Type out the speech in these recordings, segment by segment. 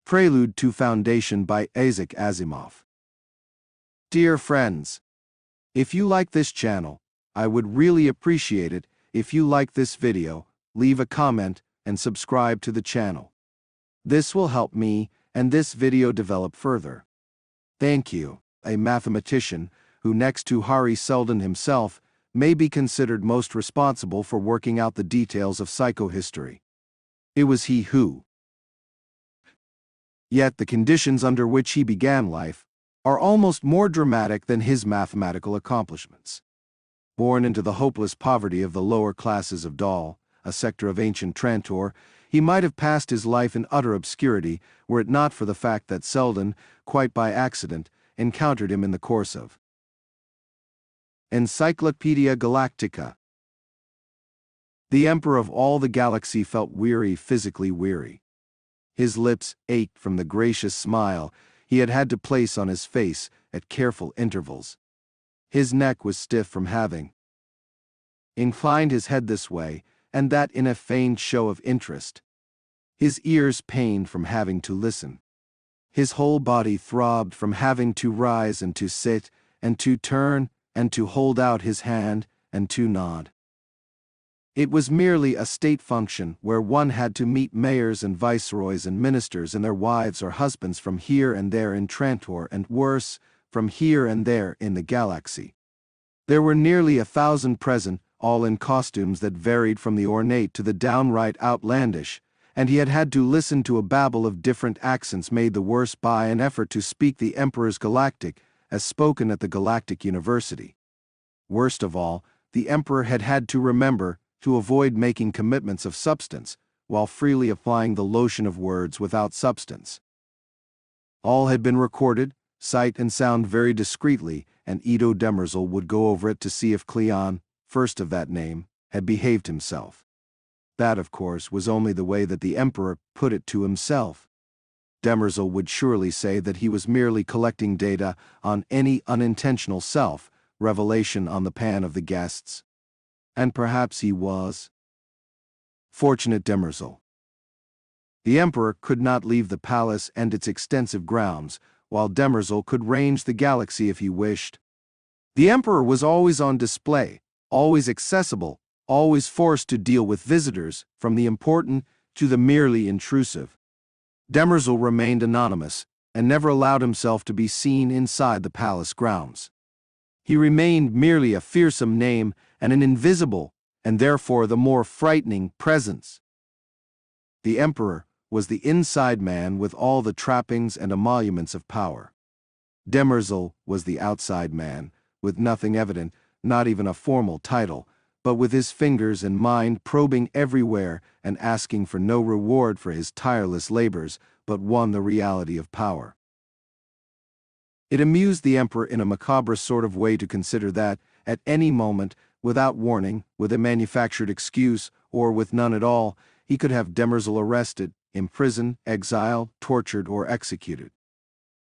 Prelude to Foundation by Isaac Asimov. Dear friends, if you like this channel, I would really appreciate it if you like this video, leave a comment, and subscribe to the channel. This will help me and this video develop further. Thank you. A mathematician, who next to Hari Seldon himself, may be considered most responsible for working out the details of psychohistory. It was he who. Yet the conditions under which he began life are almost more dramatic than his mathematical accomplishments. Born into the hopeless poverty of the lower classes of Dal, a sector of ancient Trantor, he might have passed his life in utter obscurity were it not for the fact that Seldon, quite by accident, encountered him in the course of Encyclopedia Galactica. The Emperor of all the galaxy felt weary, physically weary. His lips ached from the gracious smile he had had to place on his face at careful intervals. His neck was stiff from having inclined his head this way and that in a feigned show of interest. His ears pained from having to listen. His whole body throbbed from having to rise and to sit, and to turn, and to hold out his hand, and to nod. It was merely a state function where one had to meet mayors and viceroys and ministers and their wives or husbands from here and there in Trantor and worse, from here and there in the galaxy. There were nearly 1,000 present, all in costumes that varied from the ornate to the downright outlandish, and he had had to listen to a babble of different accents made the worse by an effort to speak the Emperor's Galactic as spoken at the Galactic University. Worst of all, the Emperor had had to remember to avoid making commitments of substance, while freely applying the lotion of words without substance. All had been recorded, sight and sound very discreetly, and Edo Demerzel would go over it to see if Cleon, first of that name, had behaved himself. That, of course, was only the way that the Emperor put it to himself. Demerzel would surely say that he was merely collecting data on any unintentional self-revelation on the pan of the guests. And perhaps he was. Fortunate Demerzel. The Emperor could not leave the palace and its extensive grounds, while Demerzel could range the galaxy if he wished. The Emperor was always on display, always accessible, always forced to deal with visitors, from the important to the merely intrusive. Demerzel remained anonymous, and never allowed himself to be seen inside the palace grounds. He remained merely a fearsome name and an invisible, and therefore the more frightening, presence. The Emperor was the inside man with all the trappings and emoluments of power. Demerzel was the outside man, with nothing evident, not even a formal title, but with his fingers and mind probing everywhere and asking for no reward for his tireless labors, but one the reality of power. It amused the Emperor in a macabre sort of way to consider that, at any moment, without warning, with a manufactured excuse, or with none at all, he could have Demerzel arrested, imprisoned, exiled, tortured, or executed.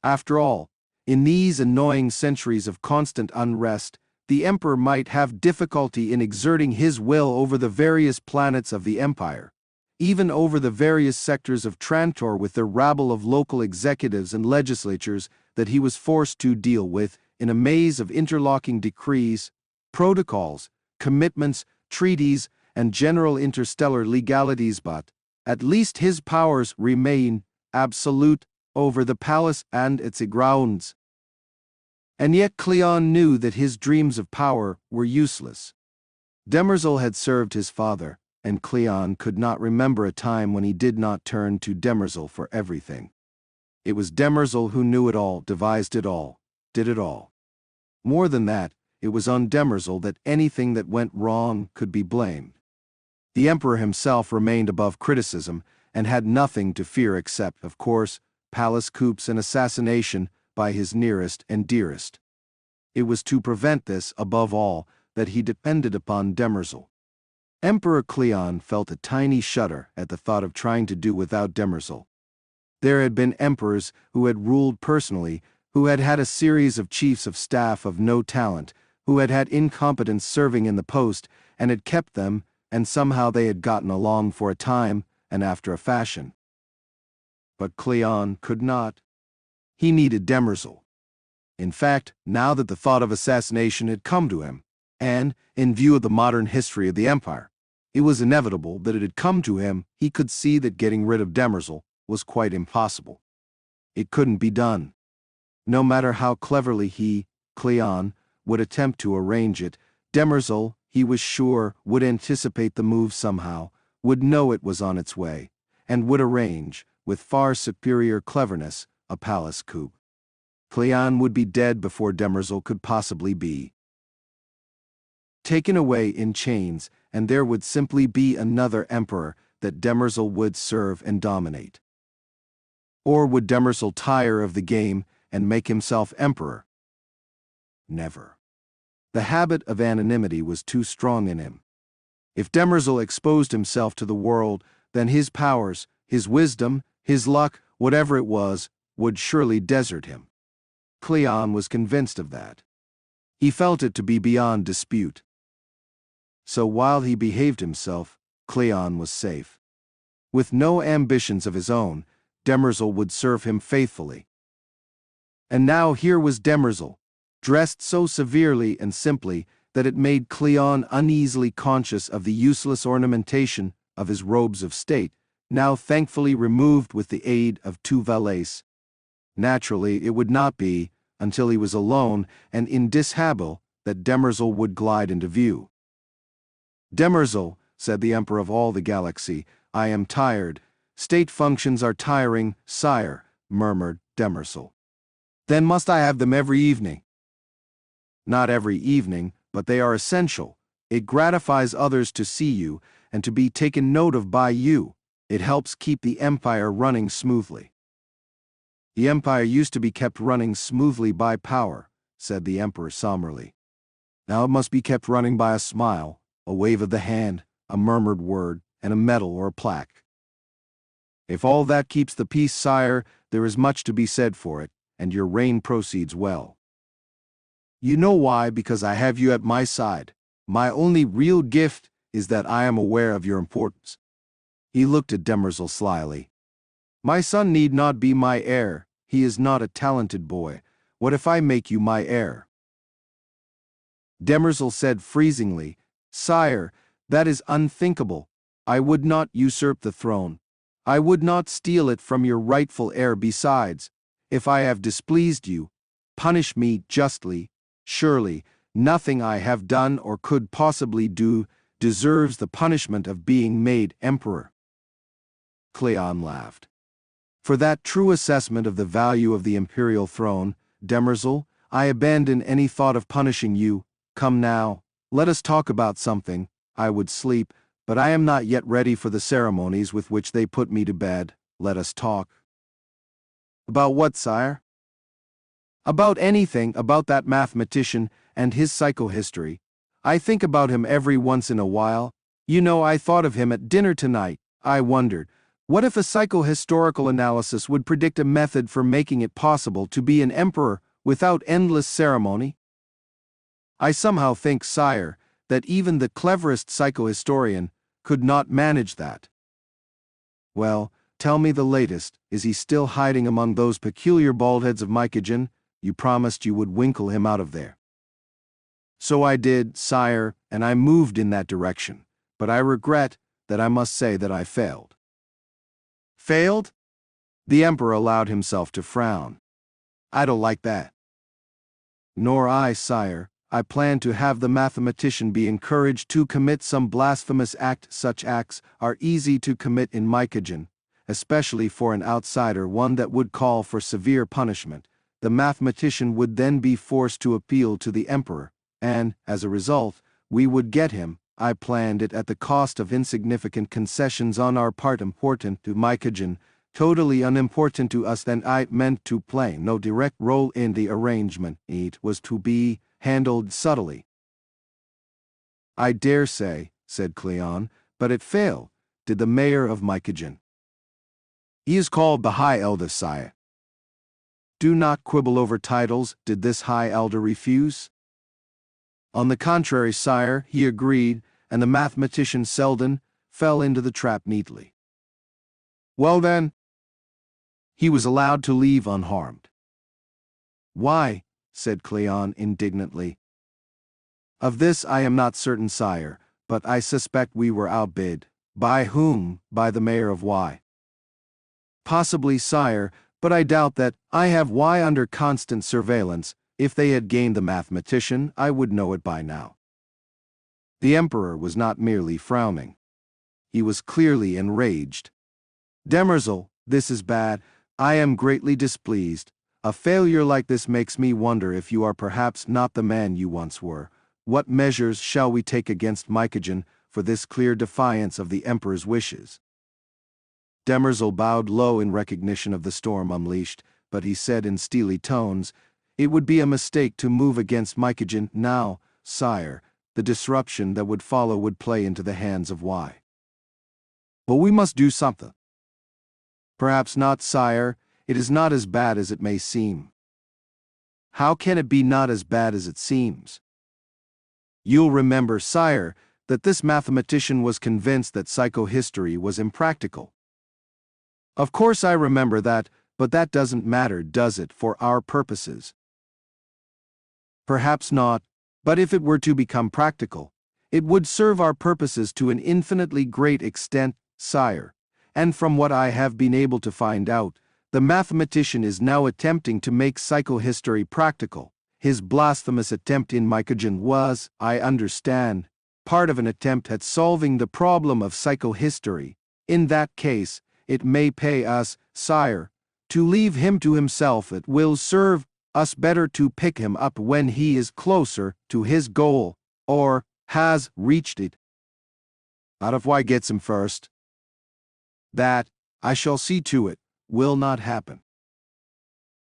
After all, in these annoying centuries of constant unrest, the Emperor might have difficulty in exerting his will over the various planets of the Empire, even over the various sectors of Trantor with their rabble of local executives and legislatures that he was forced to deal with in a maze of interlocking decrees, protocols, commitments, treaties, and general interstellar legalities, but at least his powers remain absolute over the palace and its grounds. And yet Cleon knew that his dreams of power were useless. Demerzel had served his father, and Cleon could not remember a time when he did not turn to Demerzel for everything. It was Demerzel who knew it all, devised it all, did it all. More than that, it was on Demerzel that anything that went wrong could be blamed. The Emperor himself remained above criticism and had nothing to fear except, of course, palace coups and assassination by his nearest and dearest. It was to prevent this, above all, that he depended upon Demerzel. Emperor Cleon felt a tiny shudder at the thought of trying to do without Demerzel. There had been emperors who had ruled personally, who had had a series of chiefs of staff of no talent, who had had incompetents serving in the post, and had kept them, and somehow they had gotten along for a time, and after a fashion. but Cleon could not. He needed Demerzel. In fact, now that the thought of assassination had come to him, and, in view of the modern history of the Empire, it was inevitable that it had come to him, he could see that getting rid of Demerzel was quite impossible. It couldn't be done. No matter how cleverly he, Cleon, would attempt to arrange it, Demerzel, he was sure, would anticipate the move somehow, would know it was on its way, and would arrange, with far superior cleverness, a palace coup. Cleon would be dead before Demerzel could possibly be taken away in chains, and there would simply be another emperor that Demerzel would serve and dominate. Or would Demerzel tire of the game and make himself emperor? Never. The habit of anonymity was too strong in him. If Demerzel exposed himself to the world, then his powers, his wisdom, his luck, whatever it was, would surely desert him. Cleon was convinced of that. He felt it to be beyond dispute. So while he behaved himself, Cleon was safe. With no ambitions of his own, Demerzel would serve him faithfully. And now here was Demerzel, dressed so severely and simply that it made Cleon uneasily conscious of the useless ornamentation of his robes of state, now thankfully removed with the aid of 2 valets. Naturally, it would not be, until he was alone and in dishabille, that Demerzel would glide into view. Demerzel, said the Emperor of all the galaxy, I am tired. State functions are tiring, sire, murmured Demerzel. Then must I have them every evening? Not every evening, but they are essential. It gratifies others to see you, and to be taken note of by you. It helps keep the Empire running smoothly. The Empire used to be kept running smoothly by power, said the Emperor somberly. Now it must be kept running by a smile, a wave of the hand, a murmured word, and a medal or a plaque. If all that keeps the peace, sire, there is much to be said for it, and your reign proceeds well. You know why? Because I have you at my side. My only real gift is that I am aware of your importance. He looked at Demerzel slyly. My son need not be my heir. He is not a talented boy. What if I make you my heir? Demerzel said freezingly, Sire, that is unthinkable. I would not usurp the throne. I would not steal it from your rightful heir. Besides, if I have displeased you, punish me justly. Surely, nothing I have done or could possibly do deserves the punishment of being made emperor. Cleon laughed. For that true assessment of the value of the imperial throne, Demerzel, I abandon any thought of punishing you. Come now, let us talk about something. I would sleep, but I am not yet ready for the ceremonies with which they put me to bed. Let us talk. About what, sire? About anything, about that mathematician and his psychohistory. I think about him every once in a while. You know, I thought of him at dinner tonight. I wondered, what if a psychohistorical analysis would predict a method for making it possible to be an emperor without endless ceremony? I somehow think, sire, that even the cleverest psychohistorian could not manage that. Well, tell me the latest. Is he still hiding among those peculiar baldheads of Mycogen? You promised you would winkle him out of there. So I did, sire, and I moved in that direction, but I regret that I must say that I failed. Failed? The Emperor allowed himself to frown. I don't like that. Nor I, sire. I plan to have the mathematician be encouraged to commit some blasphemous act. Such acts are easy to commit in Mycogen, especially for an outsider, one that would call for severe punishment. The mathematician would then be forced to appeal to the Emperor, and, as a result, we would get him. I planned it at the cost of insignificant concessions on our part, important to Mycogen, totally unimportant to us. Then I meant to play no direct role in the arrangement. It was to be handled subtly. I dare say, said Cleon, but it failed. Did the mayor of Mycogen? He is called the High Elder, sire. Do not quibble over titles. Did this High Elder refuse? On the contrary, sire, he agreed, and the mathematician Selden fell into the trap neatly. Well then, He was allowed to leave unharmed. "Why?" said Cleon indignantly. "Of this I am not certain, sire, but I suspect we were outbid." "By whom?" "By the mayor of Y." "Possibly, sire, but I doubt that. I have Y under constant surveillance. If they had gained the mathematician, I would know it by now." The emperor was not merely frowning. He was clearly enraged. "Demerzel, this is bad. I am greatly displeased. A failure like this makes me wonder if you are perhaps not the man you once were. What measures shall we take against Mycogen for this clear defiance of the emperor's wishes?" Demerzel bowed low in recognition of the storm unleashed, but he said in steely tones, "It would be a mistake to move against Mycogen now, sire. The disruption that would follow would play into the hands of Y." "But we must do something." "Perhaps not, sire. It is not as bad as it may seem." "How can it be not as bad as it seems?" "You'll remember, sire, that this mathematician was convinced that psychohistory was impractical." "Of course I remember that, but that doesn't matter, does it, for our purposes?" "Perhaps not, but if it were to become practical, it would serve our purposes to an infinitely great extent, sire, and from what I have been able to find out, the mathematician is now attempting to make psychohistory practical. His blasphemous attempt in Mycogen was, I understand, part of an attempt at solving the problem of psychohistory. In that case, it may pay us, sire, to leave him to himself. It will serve us better to pick him up when he is closer to his goal, or has reached it." "Out of Y gets him first." "That, I shall see to it, will not happen.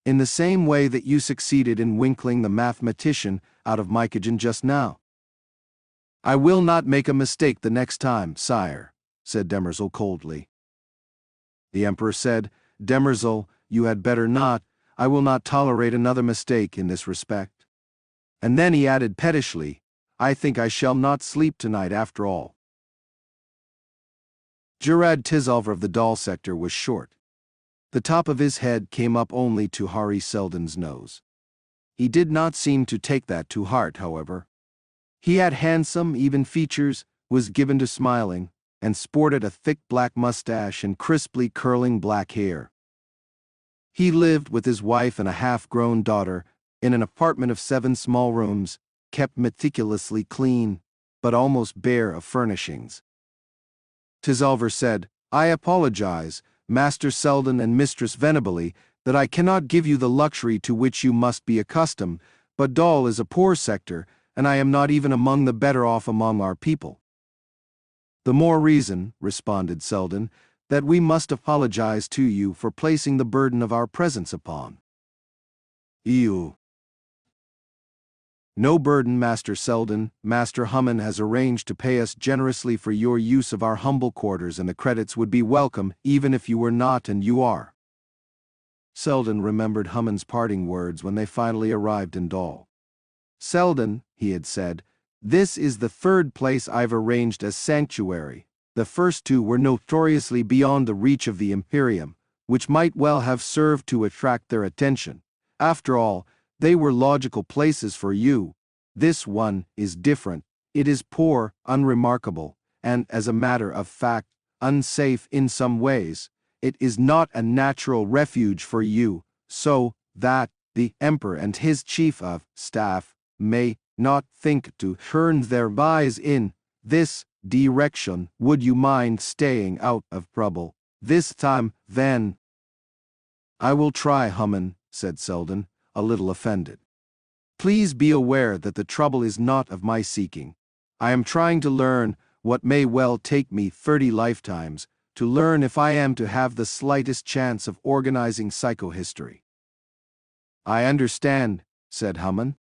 In the same way that you succeeded in winkling the mathematician out of Mycogen just now." "I will not make a mistake the next time, sire," said Demerzel coldly. The emperor said, "Demerzel, you had better not. I will not tolerate another mistake in this respect." And then he added pettishly, "I think I shall not sleep tonight after all." Gerard Tisalver of the doll sector was short. The top of his head came up only to Hari Seldon's nose. He did not seem to take that to heart, however. He had handsome, even features, was given to smiling, and sported a thick black mustache and crisply curling black hair. He lived with his wife and a half-grown daughter in an apartment of 7 small rooms, kept meticulously clean, but almost bare of furnishings. Tisalver said, "I apologize, Master Seldon and Mistress Venabili, that I cannot give you the luxury to which you must be accustomed, but Dol is a poor sector, and I am not even among the better off among our people." "The more reason," responded Seldon, "that we must apologize to you for placing the burden of our presence upon you." "No burden, Master Seldon. Master Hummin has arranged to pay us generously for your use of our humble quarters, and the credits would be welcome even if you were not, and you are." Seldon remembered Hummin's parting words when they finally arrived in Dol. "Seldon," he had said, "this is the 3rd place I've arranged as sanctuary. The first 2 were notoriously beyond the reach of the Imperium, which might well have served to attract their attention. After all, they were logical places for you. This one is different. It is poor, unremarkable, and, as a matter of fact, unsafe in some ways. It is not a natural refuge for you, so that the Emperor and his chief of staff may not think to turn their eyes in this direction. Would you mind staying out of trouble this time, then?" "I will try, Hummin," said Seldon, a little offended. "Please be aware that the trouble is not of my seeking. I am trying to learn what may well take me 30 lifetimes, to learn if I am to have the slightest chance of organizing psychohistory." "I understand," said Hummin.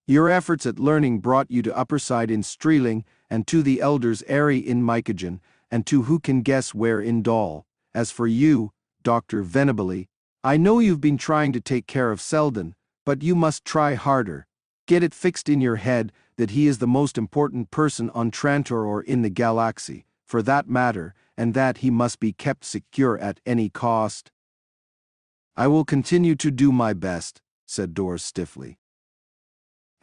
"Your efforts at learning brought you to Upperside in Streeling, and to the Elders' Eyrie in Mycogen, and to who can guess where in Dol. As for you, Dr. Venabili, I know you've been trying to take care of Seldon, but you must try harder. Get it fixed in your head that he is the most important person on Trantor or in the galaxy, for that matter, and that he must be kept secure at any cost." I will continue to do my best, said Doors stiffly.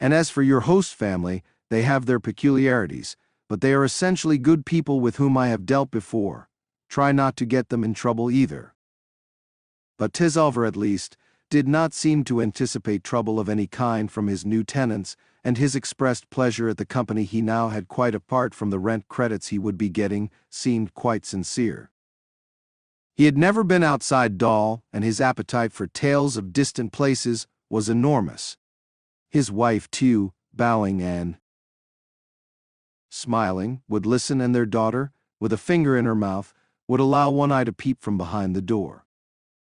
And as for your host family, they have their peculiarities, but they are essentially good people with whom I have dealt before. Try not to get them in trouble either. But Tisalver, at least, did not seem to anticipate trouble of any kind from his new tenants, and his expressed pleasure at the company he now had, quite apart from the rent credits he would be getting, seemed quite sincere. He had never been outside Dal, and his appetite for tales of distant places was enormous. His wife, too, bowing and smiling, would listen, and their daughter, with a finger in her mouth, would allow one eye to peep from behind the door.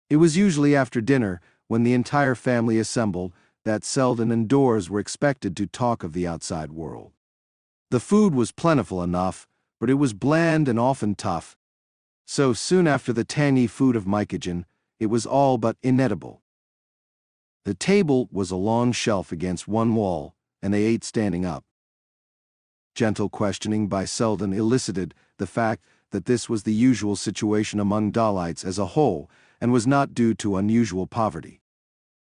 It was usually after dinner, when the entire family assembled, that Selden and Doors were expected to talk of the outside world. The food was plentiful enough, but it was bland and often tough. So soon after the tangy food of Mycogen, it was all but inedible. The table was a long shelf against one wall, and they ate standing up. Gentle questioning by Selden elicited the fact that this was the usual situation among Dalites as a whole, and was not due to unusual poverty.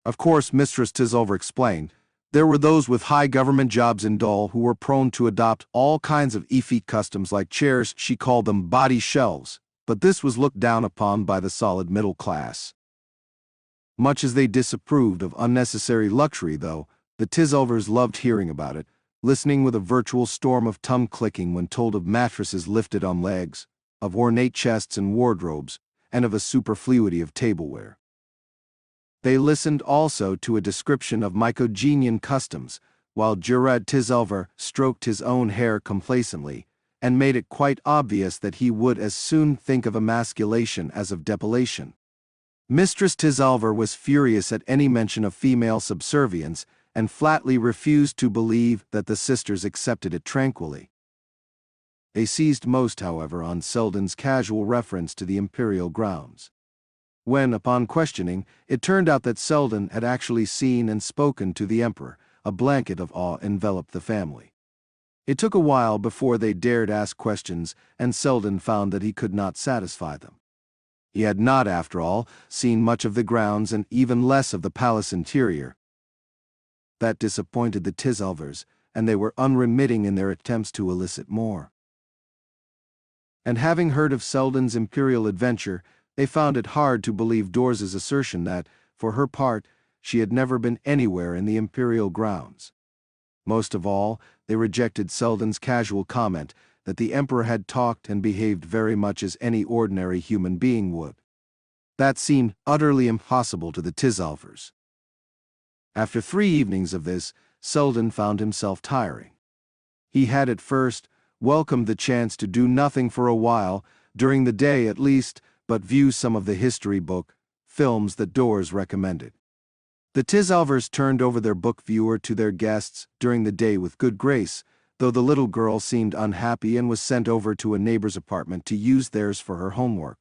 Of course, Mistress Tisalver explained, there were those with high government jobs in Dal who were prone to adopt all kinds of effete customs like chairs. She called them body shelves, but this was looked down upon by the solid middle class. Much as they disapproved of unnecessary luxury, though, the Tisalvers loved hearing about it, listening with a virtual storm of tongue clicking when told of mattresses lifted on legs, of ornate chests and wardrobes, and of a superfluity of tableware. They listened also to a description of Mycogenian customs, while Jurad Tisalver stroked his own hair complacently, and made it quite obvious that he would as soon think of emasculation as of depilation. Mistress Tisalver was furious at any mention of female subservience, and flatly refused to believe that the sisters accepted it tranquilly. They seized most, however, on Selden's casual reference to the imperial grounds. When, upon questioning, it turned out that Selden had actually seen and spoken to the emperor, a blanket of awe enveloped the family. It took a while before they dared ask questions, and Selden found that he could not satisfy them. He had not, after all, seen much of the grounds and even less of the palace interior. That disappointed the Tisalvers, and they were unremitting in their attempts to elicit more. And having heard of Selden's imperial adventure, they found it hard to believe Dors's assertion that, for her part, she had never been anywhere in the imperial grounds. Most of all, they rejected Selden's casual comment that the emperor had talked and behaved very much as any ordinary human being would. That seemed utterly impossible to the Tisalvers. After 3 evenings of this, Selden found himself tiring. He had at first welcomed the chance to do nothing for a while, during the day at least, but view some of the history book, films that Dors recommended. The Tisalvers turned over their book viewer to their guests during the day with good grace, though the little girl seemed unhappy and was sent over to a neighbor's apartment to use theirs for her homework.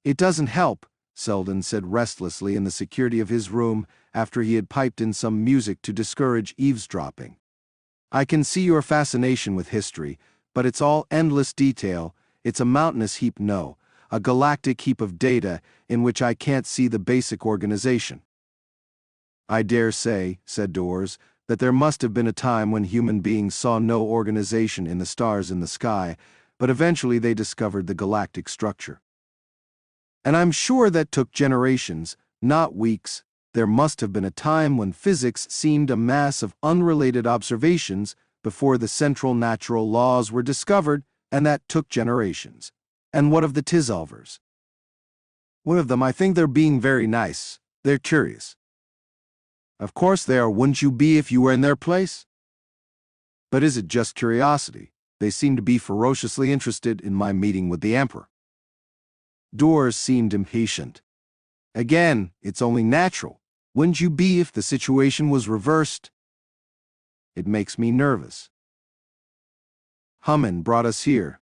It doesn't help, Selden said restlessly in the security of his room after he had piped in some music to discourage eavesdropping. I can see your fascination with history, but it's all endless detail. It's a mountainous heap, a galactic heap of data in which I can't see the basic organization. I dare say, said Dors, that there must have been a time when human beings saw no organization in the stars in the sky, but eventually they discovered the galactic structure. And I'm sure that took generations, not weeks. There must have been a time when physics seemed a mass of unrelated observations before the central natural laws were discovered, and that took generations. And what of the Tisalvers? One of them, I think they're being very nice. They're curious. Of course they are, wouldn't you be if you were in their place? But is it just curiosity? They seem to be ferociously interested in my meeting with the emperor. Dors seemed impatient. Again, it's only natural. Wouldn't you be if the situation was reversed? It makes me nervous. Hummin brought us here.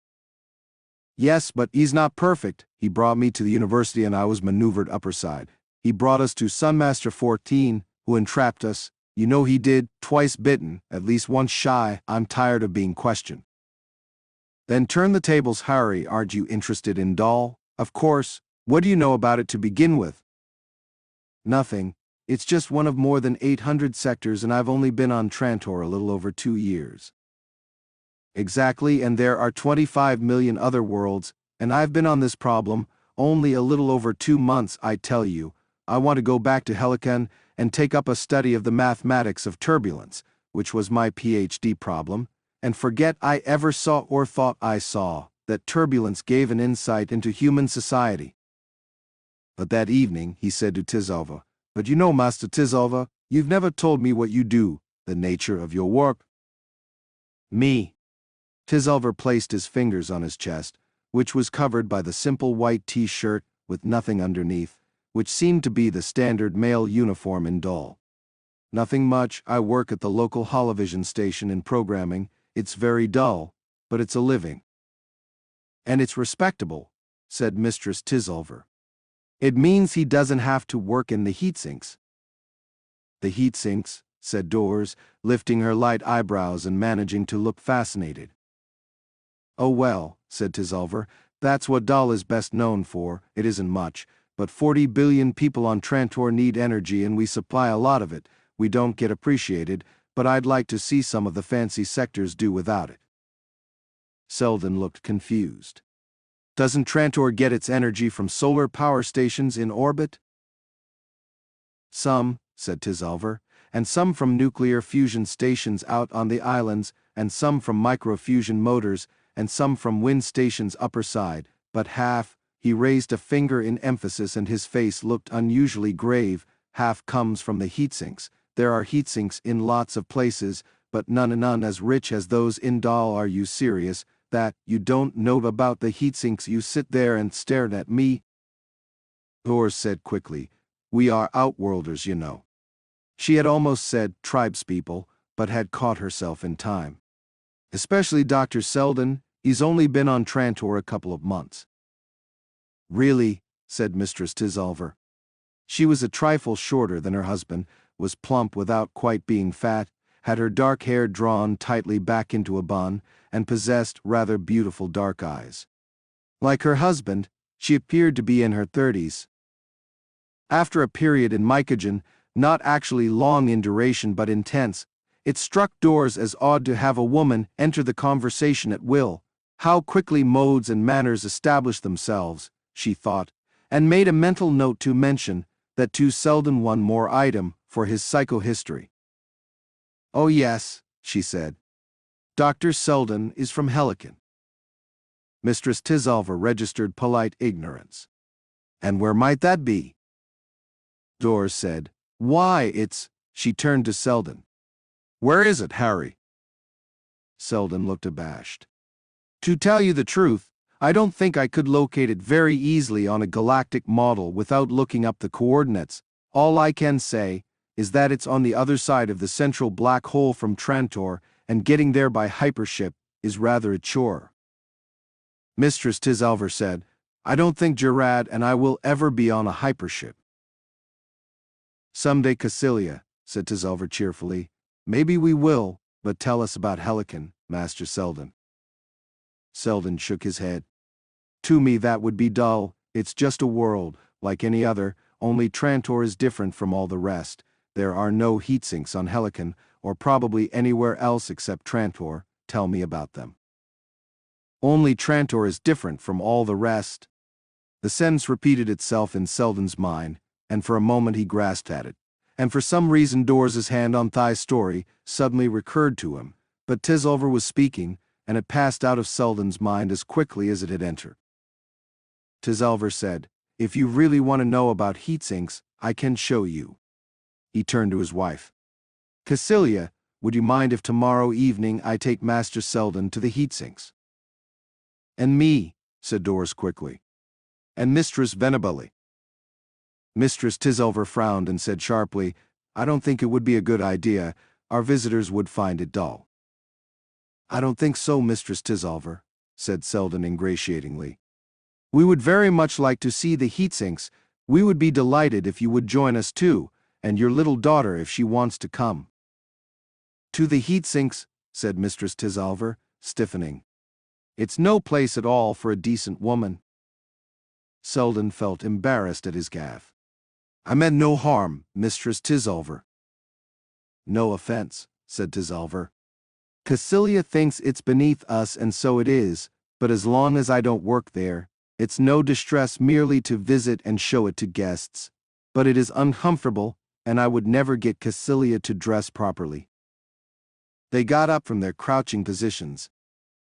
Yes, but he's not perfect. He brought me to the university and I was maneuvered upper side. He brought us to Sunmaster 14, who entrapped us. You know he did, twice bitten, at least once shy. I'm tired of being questioned. Then turn the tables, Harry. Aren't you interested in Dal? Of course. What do you know about it to begin with? Nothing. It's just one of more than 800 sectors and I've only been on Trantor a little over 2 years. Exactly, and there are 25 million other worlds, and I've been on this problem only a little over 2 months. I tell you, I want to go back to Helicon and take up a study of the mathematics of turbulence, which was my PhD problem, and forget I ever saw or thought I saw that turbulence gave an insight into human society. But that evening he said to Tizalva, "But you know, Master Tizalva, you've never told me what you do, the nature of your work." Me. Tizalva placed his fingers on his chest, which was covered by the simple white t-shirt with nothing underneath, which seemed to be the standard male uniform in Dol. "Nothing much. I work at the local holovision station in programming. It's very dull, but it's a living." "And it's respectable," said Mistress Tizalver. "It means he doesn't have to work in the heatsinks." "The heatsinks," said Doors, lifting her light eyebrows and managing to look fascinated. "Oh well," said Tizalver, "that's what Dal is best known for. It isn't much, but 40 billion people on Trantor need energy and we supply a lot of it. We don't get appreciated, but I'd like to see some of the fancy sectors do without it." Selden looked confused. "Doesn't Trantor get its energy from solar power stations in orbit?" "Some," said Tizalver, "and some from nuclear fusion stations out on the islands, and some from microfusion motors, and some from wind stations upper side, but half," he raised a finger in emphasis and his face looked unusually grave, "half comes from the heatsinks. There are heatsinks in lots of places, but none as rich as those in Dal. Are you serious, that you don't know about the heatsinks? You sit there and stare at me." Doors said quickly, "We are outworlders, you know." She had almost said tribespeople, but had caught herself in time. "Especially Dr. Selden, he's only been on Trantor a couple of months." "Really?" said Mistress Tizalver. She was a trifle shorter than her husband, was plump without quite being fat, had her dark hair drawn tightly back into a bun, and possessed rather beautiful dark eyes. Like her husband, she appeared to be in her 30s. After a period in Mycogen, not actually long in duration but intense, it struck Doors as odd to have a woman enter the conversation at will. How quickly modes and manners establish themselves, she thought, and made a mental note to mention that to Selden one more item for his psychohistory. "Oh yes," she said. "Dr. Selden is from Helicon." Mistress Tizalver registered polite ignorance. "And where might that be?" Doors said, "Why, it's—" She turned to Selden. "Where is it, Harry?" Selden looked abashed. "To tell you the truth, I don't think I could locate it very easily on a galactic model without looking up the coordinates. All I can say is that it's on the other side of the central black hole from Trantor, and getting there by hypership is rather a chore." Mistress Tizalver said, "I don't think Gerard and I will ever be on a hypership." "Someday, Cassilia," said Tizalver cheerfully. "Maybe we will, but tell us about Helicon, Master Selden." Selden shook his head. "To me that would be dull. It's just a world, like any other, only Trantor is different from all the rest. There are no heatsinks on Helicon, or probably anywhere else except Trantor. Tell me about them." "Only Trantor is different from all the rest." The sentence repeated itself in Selden's mind, and for a moment he grasped at it, and for some reason Dors's hand on Thai's story suddenly recurred to him, but Tizalver was speaking, and it passed out of Selden's mind as quickly as it had entered. Tizalver said, "If you really want to know about heatsinks, I can show you." He turned to his wife. "Cassilia, would you mind if tomorrow evening I take Master Selden to the heatsinks?" "And me," said Dors quickly. "And Mistress Venabili." Mistress Tizalver frowned and said sharply, "I don't think it would be a good idea. Our visitors would find it dull." "I don't think so, Mistress Tizalver," said Selden ingratiatingly. "We would very much like to see the heatsinks. We would be delighted if you would join us too, and your little daughter if she wants to come." "To the heatsinks," said Mistress Tizalver, stiffening. "It's no place at all for a decent woman." Selden felt embarrassed at his gaffe. I meant no harm, Mistress Tisalver. No offense, said Tisalver. Cassilia thinks it's beneath us, and so it is, but as long as I don't work there, it's no distress merely to visit and show it to guests. But it is uncomfortable, and I would never get Cassilia to dress properly. They got up from their crouching positions.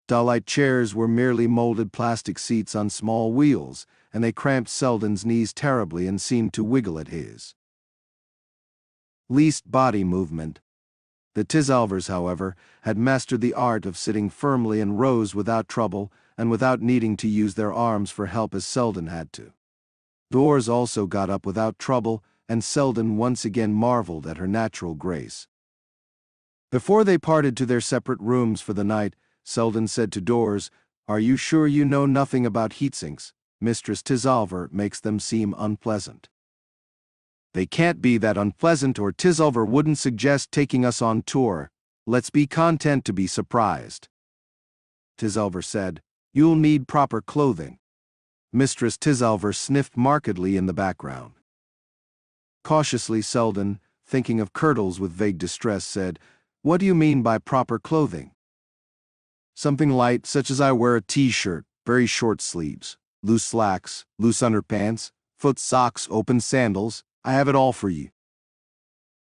Dollite chairs were merely molded plastic seats on small wheels, and they cramped Selden's knees terribly and seemed to wiggle at his least body movement. The Tisalvers, however, had mastered the art of sitting firmly and rose without trouble and without needing to use their arms for help as Selden had to. Doors also got up without trouble, and Selden once again marveled at her natural grace. Before they parted to their separate rooms for the night, Selden said to Doors, "Are you sure you know nothing about heatsinks? Mistress Tisalver makes them seem unpleasant." "They can't be that unpleasant, or Tisalver wouldn't suggest taking us on tour. Let's be content to be surprised." Tisalver said, "You'll need proper clothing." Mistress Tisalver sniffed markedly in the background. Cautiously, Selden, thinking of Curdles with vague distress, said, "What do you mean by proper clothing?" "Something light, such as I wear a t-shirt, very short sleeves, loose slacks, loose underpants, foot socks, open sandals. I have it all for you."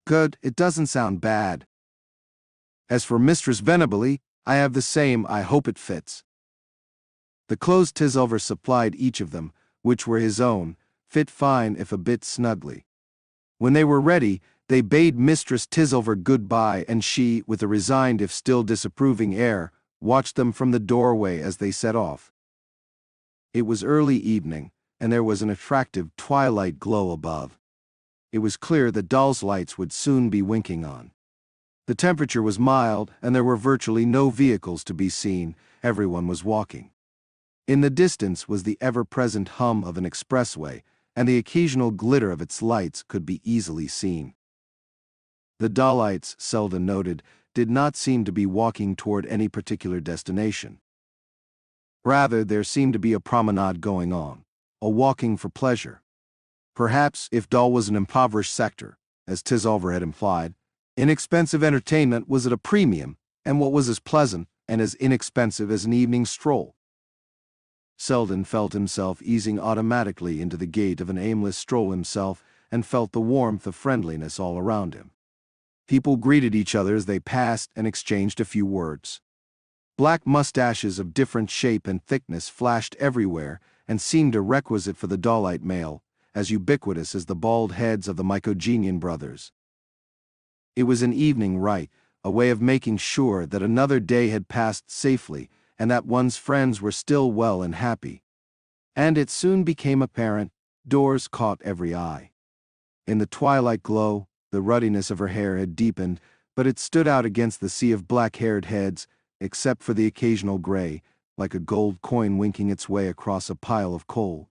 "Good, it doesn't sound bad." "As for Mistress Venably, I have the same. I hope it fits." The clothes Tisalver supplied each of them, which were his own, fit fine if a bit snugly. When they were ready, they bade Mistress Tisalver good-bye, and she, with a resigned if still disapproving air, watched them from the doorway as they set off. It was early evening, and there was an attractive twilight glow above. It was clear that Doll's lights would soon be winking on. The temperature was mild, and there were virtually no vehicles to be seen. Everyone was walking. In the distance was the ever-present hum of an expressway, and the occasional glitter of its lights could be easily seen. The Dollites, Selden noted, did not seem to be walking toward any particular destination. Rather, there seemed to be a promenade going on, a walking for pleasure. Perhaps, if Doll was an impoverished sector, as Tisalver had implied, inexpensive entertainment was at a premium, and what was as pleasant and as inexpensive as an evening stroll. Selden felt himself easing automatically into the gait of an aimless stroll himself, and felt the warmth of friendliness all around him. People greeted each other as they passed and exchanged a few words. Black mustaches of different shape and thickness flashed everywhere and seemed a requisite for the Dollite male, as ubiquitous as the bald heads of the Mycogenian brothers. It was an evening rite, a way of making sure that another day had passed safely and that one's friends were still well and happy. And it soon became apparent. Doors caught every eye. In the twilight glow, the ruddiness of her hair had deepened, but it stood out against the sea of black-haired heads, except for the occasional gray, like a gold coin winking its way across a pile of coal.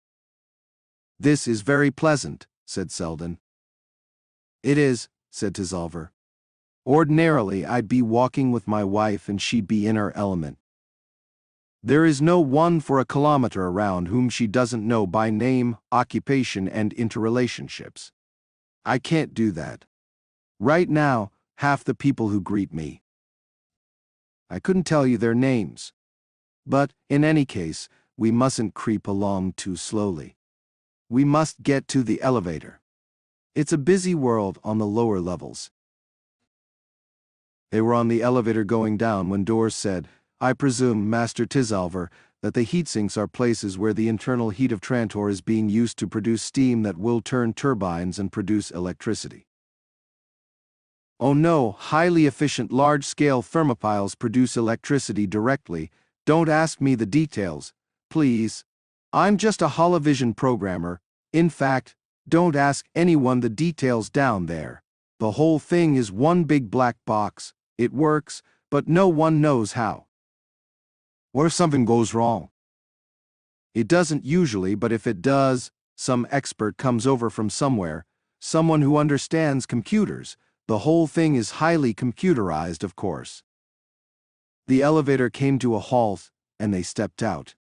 "This is very pleasant," said Selden. "It is," said Tisalver. "Ordinarily, I'd be walking with my wife and she'd be in her element. There is no one for a kilometer around whom she doesn't know by name, occupation, and interrelationships. I can't do that. Right now, half the people who greet me, I couldn't tell you their names. But, in any case, we mustn't creep along too slowly. We must get to the elevator. It's a busy world on the lower levels." They were on the elevator going down when Doors said, "I presume, Master Tisalver, that the heatsinks are places where the internal heat of Trantor is being used to produce steam that will turn turbines and produce electricity." "Oh no, highly efficient large-scale thermopiles produce electricity directly. Don't ask me the details, please. I'm just a holovision programmer. In fact, don't ask anyone the details down there. The whole thing is one big black box. It works, but no one knows how." "What if something goes wrong?" "It doesn't usually, but if it does, some expert comes over from somewhere, someone who understands computers. The whole thing is highly computerized, of course." The elevator came to a halt, and they stepped out.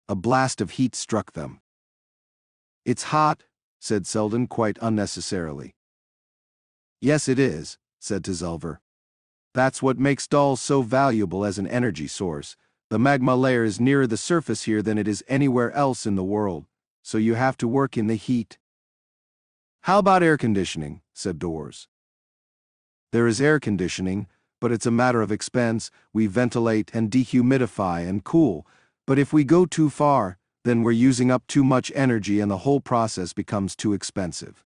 A blast of heat struck them. "It's hot," said Selden quite unnecessarily. Yes, it is, said Tizulver. That's what makes dolls so valuable as an energy source. The magma layer is nearer the surface here than it is anywhere else in the world, so you have to work in the heat. How about air conditioning? Said Dors. There is air conditioning, but it's a matter of expense. We ventilate and dehumidify and cool, but if we go too far, then we're using up too much energy and the whole process becomes too expensive.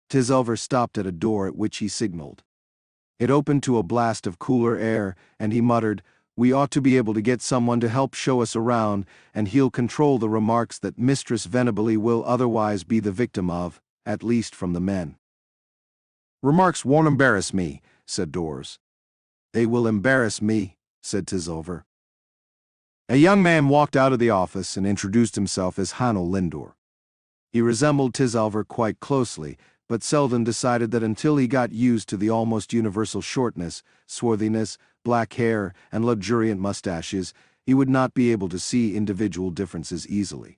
Tizulver stopped at a door at which he signaled. It opened to a blast of cooler air, and he muttered, "We ought to be able to get someone to help show us around, and he'll control the remarks that Mistress Venably will otherwise be the victim of, at least from the men." "Remarks won't embarrass me," said Dors. "They will embarrass me," said Tizulver. A young man walked out of the office and introduced himself as Hanno Lindor. He resembled Tizulver quite closely, but Selden decided that until he got used to the almost universal shortness, swarthiness, black hair, and luxuriant mustaches, he would not be able to see individual differences easily.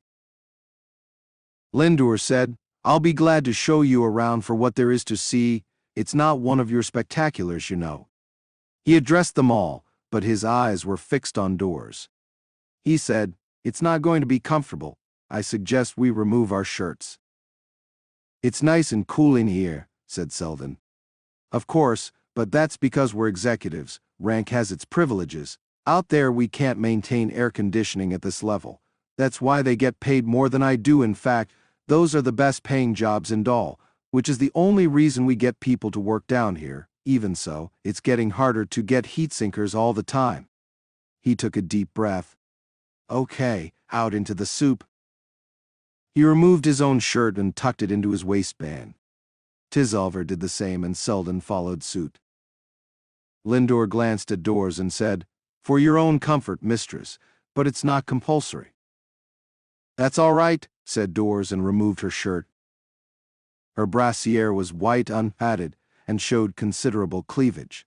Lindor said, "I'll be glad to show you around for what there is to see. It's not one of your spectaculars, you know." He addressed them all, but his eyes were fixed on Dors. He said, "It's not going to be comfortable. I suggest we remove our shirts." "It's nice and cool in here," said Selden. "Of course, but that's because we're executives. Rank has its privileges. Out there we can't maintain air conditioning at this level. That's why they get paid more than I do. In fact, those are the best paying jobs in Dol, which is the only reason we get people to work down here. Even so, it's getting harder to get heat sinkers all the time." He took a deep breath. "Okay, out into the soup." He removed his own shirt and tucked it into his waistband. Tizulver did the same and Selden followed suit. Lindor glanced at Dors and said, "For your own comfort, mistress, but it's not compulsory." "That's all right," said Dors and removed her shirt. Her brassiere was white unpadded and showed considerable cleavage.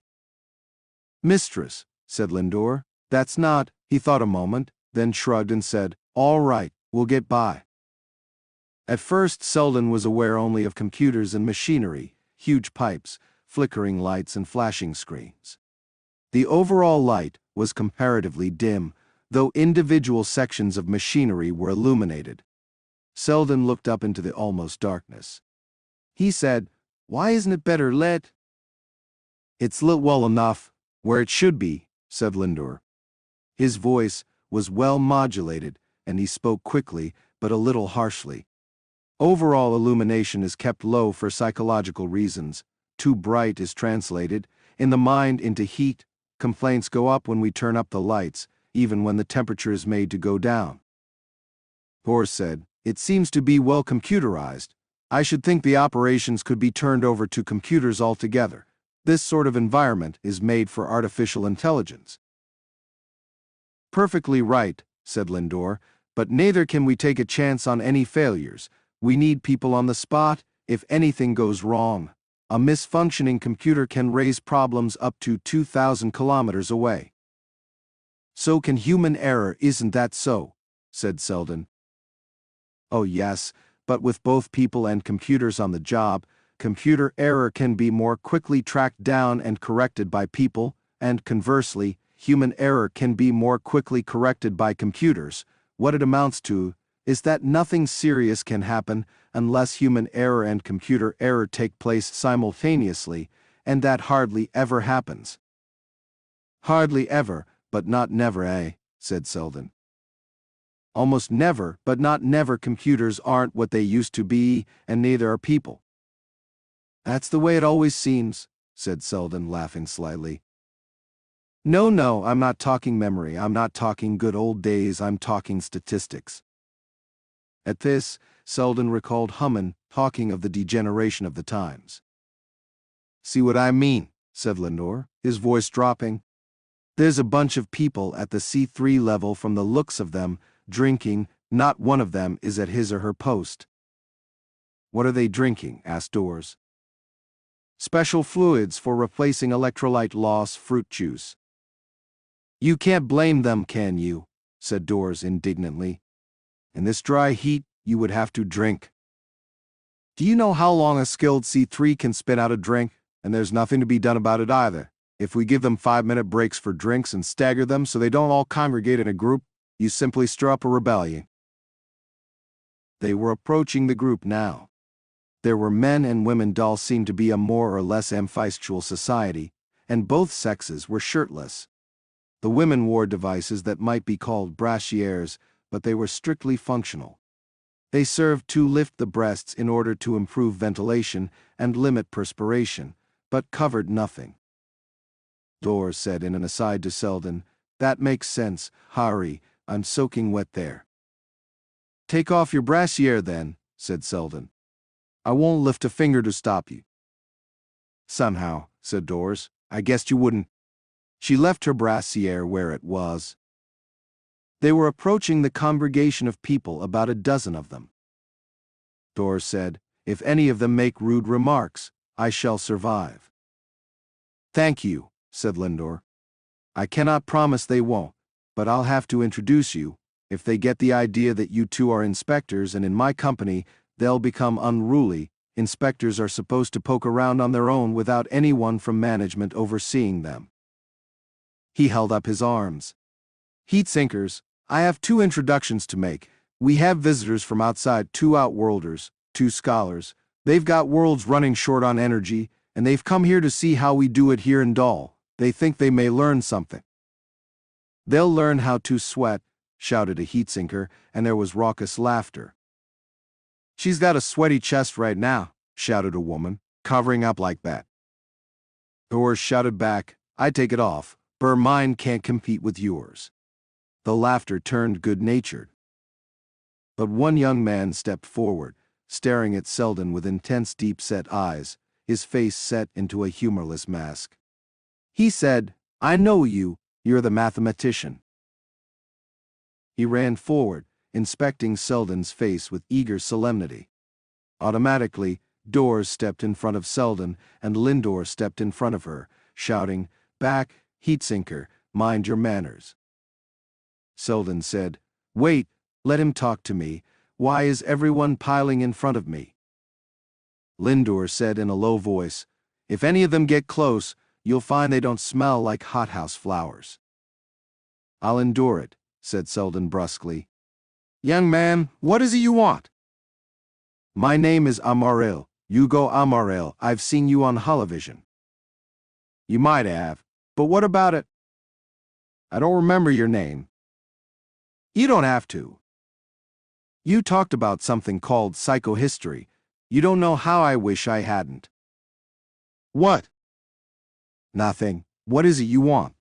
"Mistress," said Lindor, "that's not—" He thought a moment, then shrugged and said, "All right, we'll get by." At first Selden was aware only of computers and machinery, huge pipes, flickering lights and flashing screens. The overall light was comparatively dim, though individual sections of machinery were illuminated. Selden looked up into the almost darkness. He said, "Why isn't it better lit?" "It's lit well enough, where it should be," said Lindor. His voice was well modulated, and he spoke quickly, but a little harshly. "Overall illumination is kept low for psychological reasons. Too bright is translated, in the mind, into heat. Complaints go up when we turn up the lights, even when the temperature is made to go down." Dors said, "It seems to be well computerized. I should think the operations could be turned over to computers altogether. This sort of environment is made for artificial intelligence." "Perfectly right," said Lindor, "but neither can we take a chance on any failures. We need people on the spot if anything goes wrong. A misfunctioning computer can raise problems up to 2,000 kilometers away." "So can human error, isn't that so?" said Selden. "Oh yes, but with both people and computers on the job, computer error can be more quickly tracked down and corrected by people, and conversely, human error can be more quickly corrected by computers. What it amounts to is that nothing serious can happen unless human error and computer error take place simultaneously, and that hardly ever happens." "Hardly ever, but not never, eh?" said Selden. "Almost never, but not never. Computers aren't what they used to be, and neither are people." "That's the way it always seems," said Selden, laughing slightly. No, I'm not talking memory, I'm not talking good old days, I'm talking statistics." At this, Selden recalled Humman talking of the degeneration of the times. "See what I mean?" said Lindor, his voice dropping. "There's a bunch of people at the C3 level from the looks of them, drinking. Not one of them is at his or her post." "What are they drinking?" asked Dors. "Special fluids for replacing electrolyte loss, fruit juice." "You can't blame them, can you?" said Dors indignantly. "In this dry heat, you would have to drink." Do you know how long a skilled C3 can spit out a drink? And there's nothing to be done about it either. If we give them 5-minute breaks for drinks and stagger them so they don't all congregate in a group, you simply stir up a rebellion. They were approaching the group now. There were men and women. Doll seemed to be a more or less amphistual society, and both sexes were shirtless. The women wore devices that might be called brassieres, but they were strictly functional. They served to lift the breasts in order to improve ventilation and limit perspiration, but covered nothing. Dor said in an aside to Selden, "That makes sense, Hari, I'm soaking wet there." "Take off your brassiere then," said Selden. "I won't lift a finger to stop you." "Somehow," said Dors, "I guessed you wouldn't." She left her brassiere where it was. They were approaching the congregation of people, about a dozen of them. Dors said, "If any of them make rude remarks, I shall survive." "Thank you," said Lindor. "I cannot promise they won't, but I'll have to introduce you. If they get the idea that you two are inspectors and in my company, they'll become unruly. Inspectors are supposed to poke around on their own without anyone from management overseeing them." He held up his arms. "Heatsinkers, I have 2 introductions to make. We have visitors from outside, 2 outworlders, 2 scholars. They've got worlds running short on energy, and they've come here to see how we do it here in Dol. They think they may learn something." "They'll learn how to sweat," shouted a heatsinker, and there was raucous laughter. "She's got a sweaty chest right now," shouted a woman, "covering up like that." Thor shouted back, "I take it off, Burr, mine can't compete with yours." The laughter turned good-natured. But one young man stepped forward, staring at Selden with intense deep-set eyes, his face set into a humorless mask. He said, "I know you, you're the mathematician." He ran forward, inspecting Selden's face with eager solemnity. Automatically, Dors stepped in front of Selden, and Lindor stepped in front of her, shouting, "Back, heatsinker, mind your manners." Selden said, "Wait, let him talk to me. Why is everyone piling in front of me?" Lindor said in a low voice, "If any of them get close, you'll find they don't smell like hothouse flowers." "I'll endure it," said Selden brusquely. "Young man, what is it you want?" "My name is Amaril, Hugo Amaril. I've seen you on Holovision." "You might have, but what about it?" "I don't remember your name." "You don't have to. You talked about something called psychohistory. You don't know how I wish I hadn't." "What?" "Nothing. What is it you want?"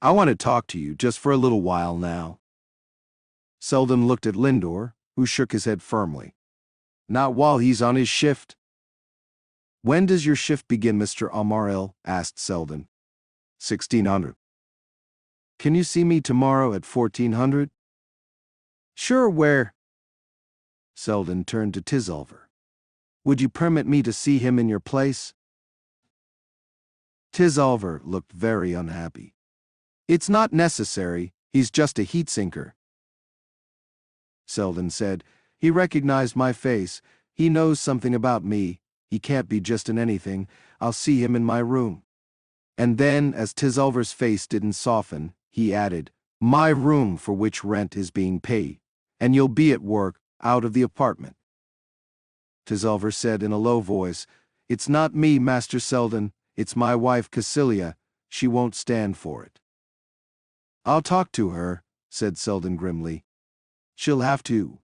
"I want to talk to you just for a little while now." Selden looked at Lindor, who shook his head firmly. "Not while he's on his shift." "When does your shift begin, Mr. Amaril?" asked Selden. 1600. "Can you see me tomorrow at 1400? "Sure, where?" Selden turned to Tisolver. "Would you permit me to see him in your place?" Tisolver looked very unhappy. "It's not necessary, he's just a heatsinker." Selden said, "He recognized my face, he knows something about me, he can't be just an anything, I'll see him in my room." And then, as Tisolver's face didn't soften, he added, "My room for which rent is being paid, and you'll be at work, out of the apartment." Tisolver said in a low voice, "It's not me, Master Selden, it's my wife Cassilia, she won't stand for it." "I'll talk to her," said Selden grimly. "She'll have to."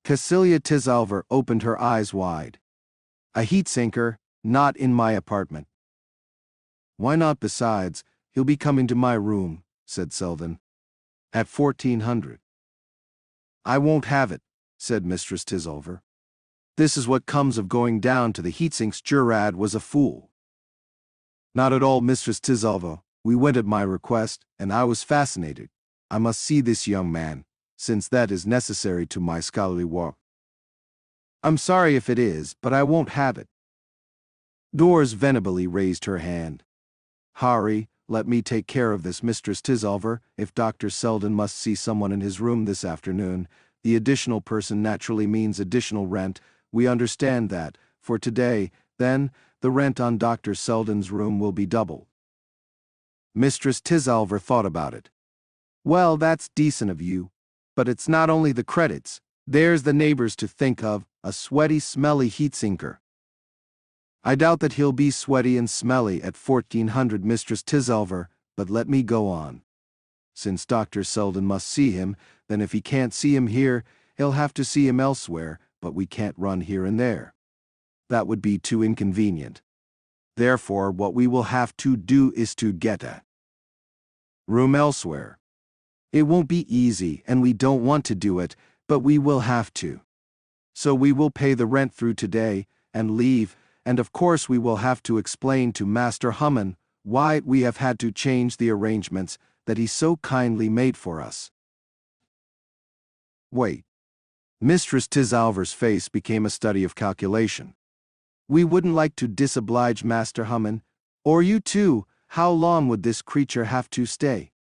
Cassilia Tisolver opened her eyes wide. "A heatsinker, not in my apartment." "Why not? Besides, he'll be coming to my room," said Selden. "At 1400. "I won't have it," said Mistress Tisolver. "This is what comes of going down to the heatsinks. Jurad was a fool." "Not at all, Mistress Tisolver. We went at my request, and I was fascinated. I must see this young man, since that is necessary to my scholarly work." "I'm sorry if it is, but I won't have it." Dors venerably raised her hand. "Hari, let me take care of this, Mistress Tisolver. If Dr. Selden must see someone in his room this afternoon, the additional person naturally means additional rent. We understand that. For today, then, the rent on Dr. Selden's room will be doubled. Mistress Tisalver thought about it. Well, that's decent of you. But it's not only the credits. There's the neighbors to think of, a sweaty, smelly heatsinker. I doubt that he'll be sweaty and smelly at 1400, Mistress Tisalver, but let me go on. Since Dr. Selden must see him, then if he can't see him here, he'll have to see him elsewhere, but we can't run here and there. That would be too inconvenient. Therefore, what we will have to do is to get a room elsewhere. It won't be easy, and we don't want to do it, but we will have to. So we will pay the rent through today, and leave, and of course we will have to explain to Master Hummin why we have had to change the arrangements that he so kindly made for us. Wait. Mistress Tisalver's face became a study of calculation. We wouldn't like to disoblige Master Hummin, or you too. How long would this creature have to stay?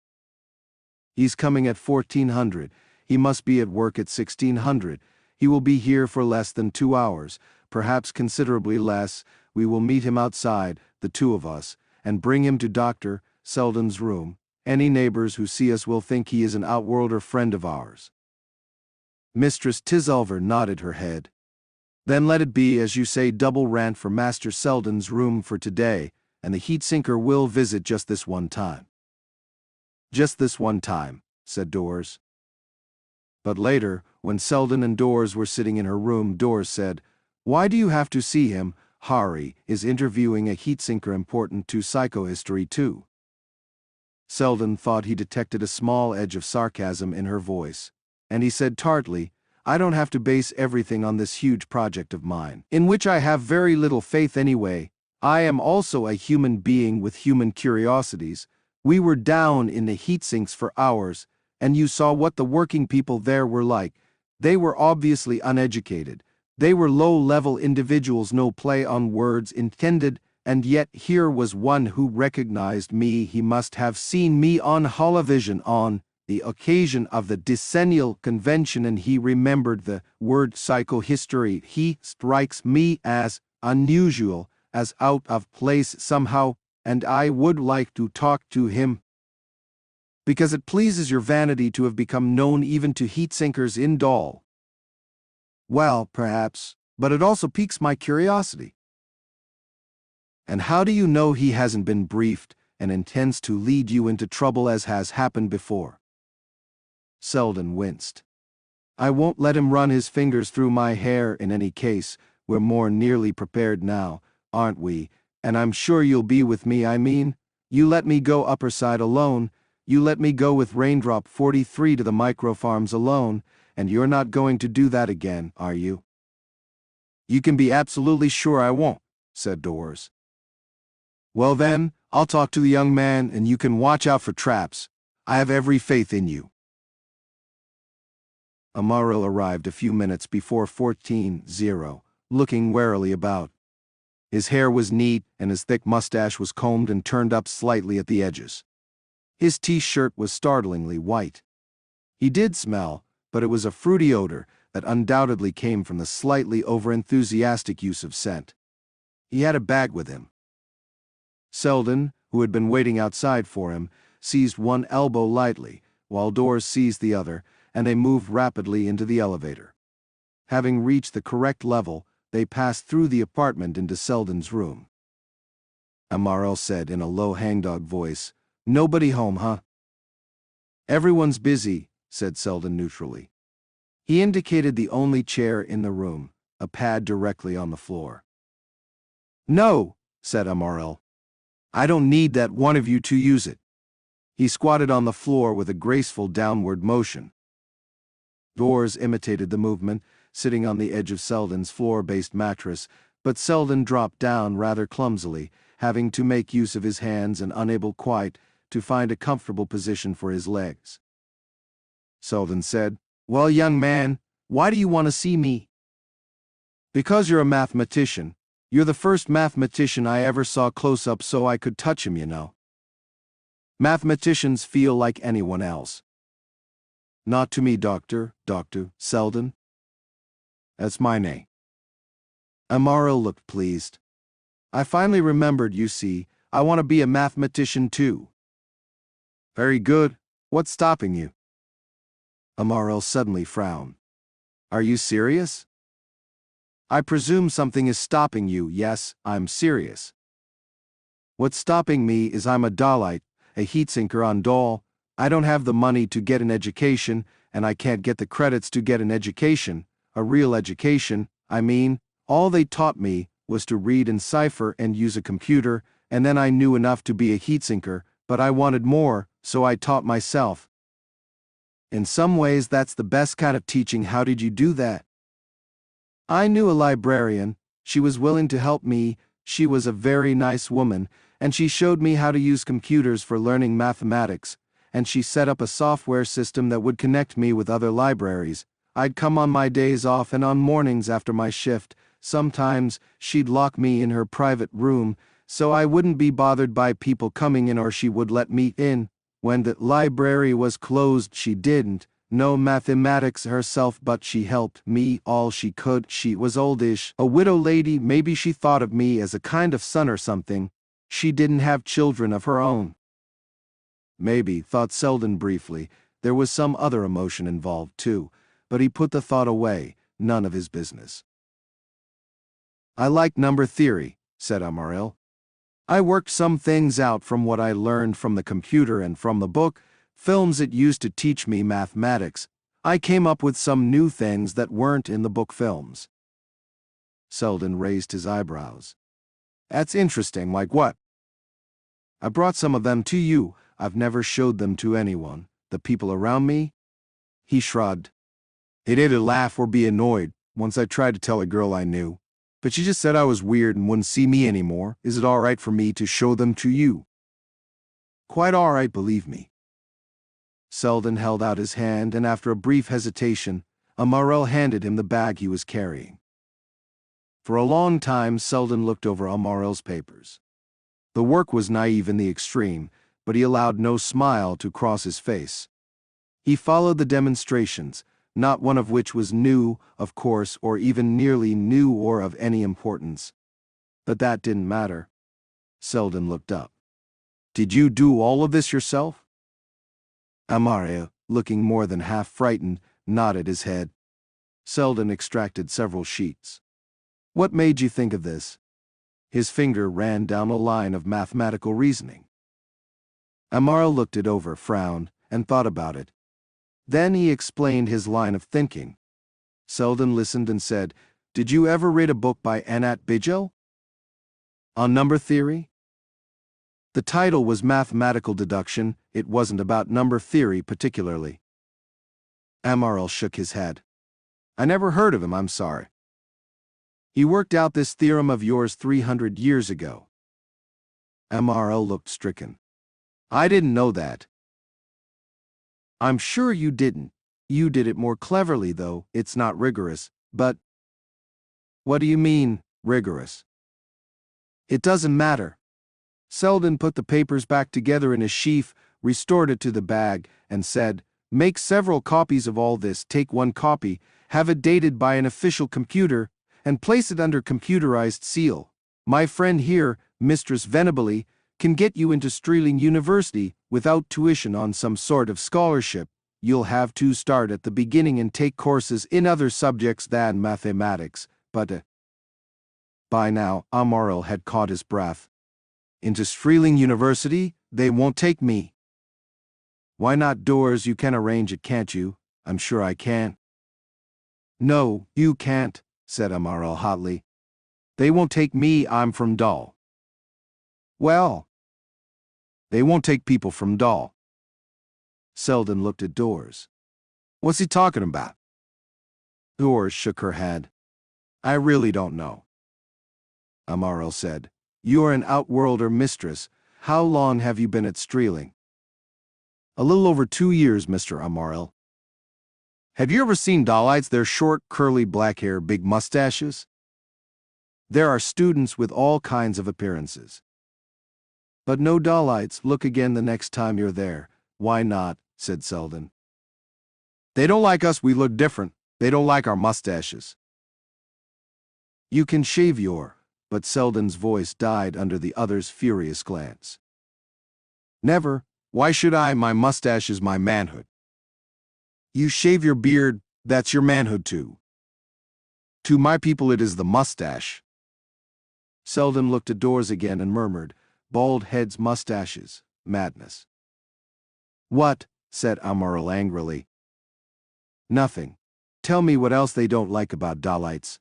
He's coming at 1400. He must be at work at 1600. He will be here for less than 2 hours, perhaps considerably less. We will meet him outside, the two of us, and bring him to Dr. Selden's room. Any neighbors who see us will think he is an outworlder friend of ours. Mistress Tisalver nodded her head. Then let it be, as you say, double rent for Master Selden's room for today, and the heatsinker will visit just this one time. Just this one time, said Dors. But later, when Selden and Dors were sitting in her room, Dors said, Why do you have to see him? Hari is interviewing a heatsinker important to psychohistory too. Selden thought he detected a small edge of sarcasm in her voice, and he said tartly, I don't have to base everything on this huge project of mine, in which I have very little faith anyway. I am also a human being with human curiosities. We were down in the heatsinks for hours, and you saw what the working people there were like. They were obviously uneducated. They were low-level individuals, no play on words intended, and yet here was one who recognized me. He must have seen me on Holovision on the occasion of the decennial convention, and he remembered the word psychohistory. He strikes me as unusual, as out of place somehow, and I would like to talk to him. Because it pleases your vanity to have become known even to heatsinkers in Dal. Well, perhaps, but it also piques my curiosity. And how do you know he hasn't been briefed and intends to lead you into trouble as has happened before? Selden winced. I won't let him run his fingers through my hair in any case. We're more nearly prepared now, aren't we? And I'm sure you'll be with me. I mean, you let me go upper side alone. You let me go with Raindrop 43 to the microfarms alone, and you're not going to do that again, are you? You can be absolutely sure I won't, said Dors. Well then, I'll talk to the young man and you can watch out for traps. I have every faith in you. Amaril arrived a few minutes before 14:00, looking warily about. His hair was neat and his thick mustache was combed and turned up slightly at the edges. His T-shirt was startlingly white. He did smell, but it was a fruity odor that undoubtedly came from the slightly over-enthusiastic use of scent. He had a bag with him. Selden, who had been waiting outside for him, seized one elbow lightly, while Dors seized the other, and they moved rapidly into the elevator. Having reached the correct level, they passed through the apartment into Selden's room. Amaril said in a low hangdog voice, Nobody home, huh? Everyone's busy, said Selden neutrally. He indicated the only chair in the room, a pad directly on the floor. No, said Amaril. I don't need that one of you to use it. He squatted on the floor with a graceful downward motion. Dors imitated the movement, sitting on the edge of Selden's floor-based mattress, but Selden dropped down rather clumsily, having to make use of his hands and unable quite to find a comfortable position for his legs. Selden said, Well, young man, why do you want to see me? Because you're a mathematician. You're the first mathematician I ever saw close up so I could touch him, you know. Mathematicians feel like anyone else. Not to me, Dr. Selden. That's my name. Amaro looked pleased. I finally remembered, you see. I want to be a mathematician too. Very good. What's stopping you? Amaro suddenly frowned. Are you serious? I presume something is stopping you. Yes, I'm serious. What's stopping me is I'm a Dalite, a heatsinker on Dal. I don't have the money to get an education, and I can't get the credits to get an education, a real education. I mean, all they taught me was to read and cipher and use a computer, and then I knew enough to be a heatsinker, but I wanted more, so I taught myself. In some ways, that's the best kind of teaching. How did you do that? I knew a librarian. She was willing to help me. She was a very nice woman, and she showed me how to use computers for learning mathematics, and she set up a software system that would connect me with other libraries. I'd come on my days off and on mornings after my shift. Sometimes she'd lock me in her private room, so I wouldn't be bothered by people coming in, or she would let me in. When the library was closed, she didn't know mathematics herself, but she helped me all she could. She was oldish, a widow lady. Maybe she thought of me as a kind of son or something. She didn't have children of her own. Maybe, thought Selden briefly. There was some other emotion involved too, but he put the thought away. None of his business. I like number theory, said Amaril. I worked some things out from what I learned from the computer and from the book, films it used to teach me mathematics. I came up with some new things that weren't in the book films. Selden raised his eyebrows. That's interesting. Like what? I brought some of them to you. I've never showed them to anyone. The people around me? He shrugged. They'd either laugh or be annoyed. Once I tried to tell a girl I knew, but she just said I was weird and wouldn't see me anymore. Is it all right for me to show them to you? Quite all right, believe me. Selden held out his hand, and after a brief hesitation, Amaril handed him the bag he was carrying. For a long time, Selden looked over Amaril's papers. The work was naive in the extreme, but he allowed no smile to cross his face. He followed the demonstrations, not one of which was new, of course, or even nearly new or of any importance. But that didn't matter. Selden looked up. Did you do all of this yourself? Amaril, looking more than half frightened, nodded his head. Selden extracted several sheets. What made you think of this? His finger ran down a line of mathematical reasoning. Amaril looked it over, frowned, and thought about it. Then he explained his line of thinking. Selden listened and said, Did you ever read a book by Anat Bijel? On number theory? The title was Mathematical Deduction. It wasn't about number theory particularly. Amaril shook his head. I never heard of him, I'm sorry. He worked out this theorem of yours 300 years ago. Amaril looked stricken. I didn't know that. I'm sure you didn't. You did it more cleverly, though. It's not rigorous, but... What do you mean, rigorous? It doesn't matter. Selden put the papers back together in a sheaf, restored it to the bag, and said, Make several copies of all this. Take one copy, have it dated by an official computer, and place it under computerized seal. My friend here, Mistress Venably, can get you into Streeling University without tuition on some sort of scholarship. You'll have to start at the beginning and take courses in other subjects than mathematics, but By now, Amaril had caught his breath. Into Streeling University? They won't take me. Why not doors? You can arrange it, can't you? I'm sure I can. No, you can't, said Amaril hotly. They won't take me. I'm from Dal. Well, they won't take people from Dal. Selden looked at Doors. What's he talking about? Doors shook her head. I really don't know. Amaril said, You're an outworlder, mistress. How long have you been at Streeling? A little over 2 years, Mr. Amaril. Have you ever seen Dalites? They're short, curly black hair, big mustaches. There are students with all kinds of appearances. But no Dalites. Look again the next time you're there. Why not? Said Selden. They don't like us, we look different. They don't like our mustaches. You can shave your, but Selden's voice died under the other's furious glance. Never. Why should I? My mustache is my manhood. You shave your beard, that's your manhood too. To my people it is the mustache. Selden looked at Dors again and murmured, bald heads, mustaches, madness. What? Said Amaral angrily. Nothing. Tell me what else they don't like about Dalits.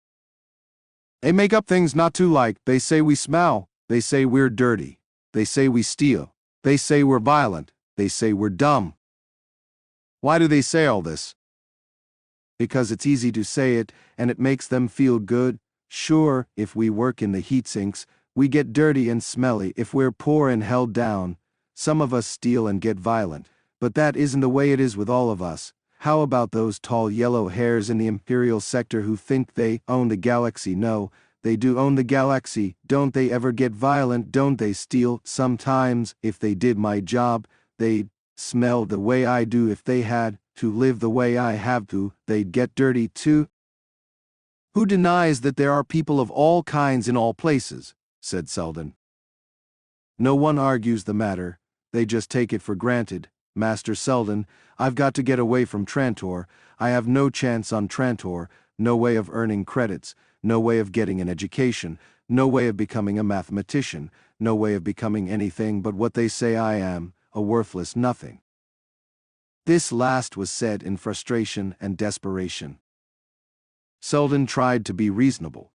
They make up things not to like. They say we smell. They say we're dirty. They say we steal. They say we're violent. They say we're dumb. Why do they say all this? Because it's easy to say it, and it makes them feel good. Sure, if we work in the heat sinks, we get dirty and smelly. If we're poor and held down, some of us steal and get violent. But that isn't the way it is with all of us. How about those tall yellow hairs in the Imperial sector who think they own the galaxy? No, they do own the galaxy. Don't they ever get violent? Don't they steal? Sometimes, if they did my job, they'd smell the way I do. If they had to live the way I have to, they'd get dirty too. Who denies that there are people of all kinds in all places? Said Selden. No one argues the matter. They just take it for granted. Master Selden, I've got to get away from Trantor. I have no chance on Trantor, no way of earning credits, no way of getting an education, no way of becoming a mathematician, no way of becoming anything but what they say I am, a worthless nothing. This last was said in frustration and desperation. Selden tried to be reasonable.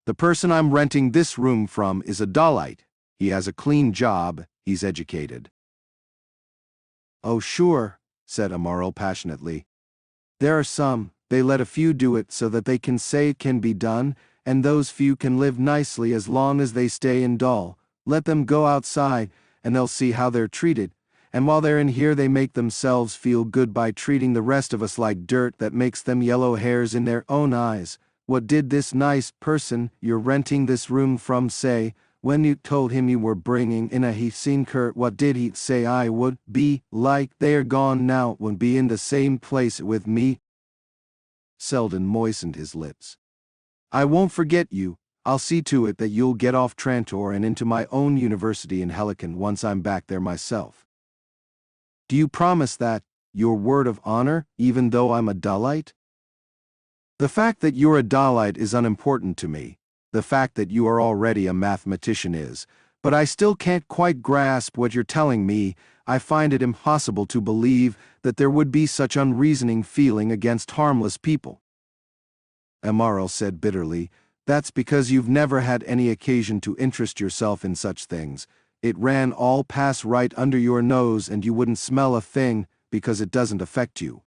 The person I'm renting this room from is a Dalite. He has a clean job, he's educated. Oh sure, said Amaral passionately. There are some, they let a few do it so that they can say it can be done, and those few can live nicely as long as they stay in Dal. Let them go outside, and they'll see how they're treated, and while they're in here they make themselves feel good by treating the rest of us like dirt that makes them yellow hairs in their own eyes. What did this nice person you're renting this room from say? When you told him you were bringing in a HEATSINK, what did he say I would be like? They're gone now, won't be in the same place with me. Selden moistened his lips. I won't forget you. I'll see to it that you'll get off Trantor and into my own university in Helicon once I'm back there myself. Do you promise that, your word of honor, even though I'm a Dalite? The fact that you're a Dalite is unimportant to me. The fact that you are already a mathematician is, but I still can't quite grasp what you're telling me. I find it impossible to believe that there would be such unreasoning feeling against harmless people. Amaral said bitterly, that's because you've never had any occasion to interest yourself in such things. It ran all pass right under your nose and you wouldn't smell a thing because it doesn't affect you.